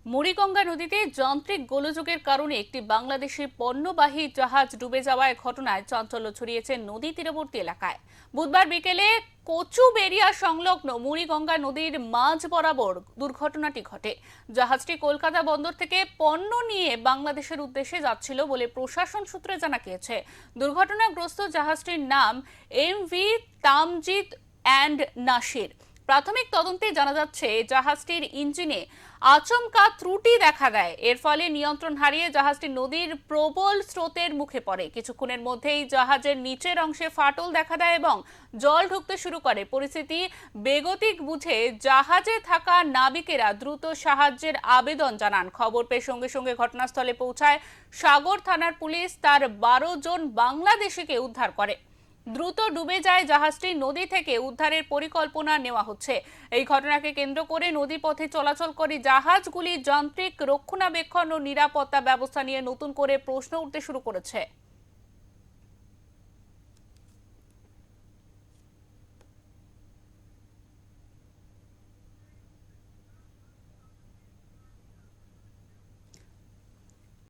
মুড়িগঙ্গা নদীতে যান্ত্রিক গোলযোগের কারণে একটি বাংলাদেশি পণ্যবাহী জাহাজ ডুবে যাওয়ার ঘটনায় চাঞ্চল্য ছড়িয়েছে নদী তীরবর্তী এলাকায়। বুধবার বিকেলে কচুবেড়িয়া সংলগ্ন মুড়িগঙ্গা নদীর মাঝ বরাবর দুর্ঘটনাটি ঘটে। জাহাজটি কলকাতা বন্দর থেকে পণ্য নিয়ে বাংলাদেশের উদ্দেশ্যে যাচ্ছিল বলে প্রশাসন সূত্রে জানা গিয়েছে। দুর্ঘটনাগ্রস্ত জাহাজটির নাম এমভি তামজিদ অ্যান্ড নাসির। প্রাথমিক তদন্তে জানা যাচ্ছে জাহাজটির ইঞ্জিনে আচমকা ত্রুটি দেখা দেয়। এর ফলে নিয়ন্ত্রণ হারিয়ে জাহাজটি নদীর প্রবল স্রোতের মুখে পড়ে। কিছুক্ষণের মধ্যেই জাহাজের নিচের অংশে ফাটল দেখা দেয় এবং জল ঢুকতে শুরু করে। পরিস্থিতি বেগতিক বুঝে জাহাজে থাকা নাবিকেরা দ্রুত সাহায্যের আবেদন জানান। খবর পেয়ে সঙ্গে সঙ্গে ঘটনাস্থলে পৌঁছায় সাগর থানার পুলিশ। তার 12 জন বাংলাদেশিকে উদ্ধার করে। দ্রুত ডুবে যায় জাহাজটি। নদী থেকে উদ্ধারের পরিকল্পনা নেওয়া হচ্ছে। এই ঘটনাকে কেন্দ্র করে নদীপথে চলাচল করে জাহাজগুলির যান্ত্রিক রক্ষণাবেক্ষণ ও নিরাপত্তা ব্যবস্থা নিয়ে নতুন করে প্রশ্ন উঠতে শুরু করেছে।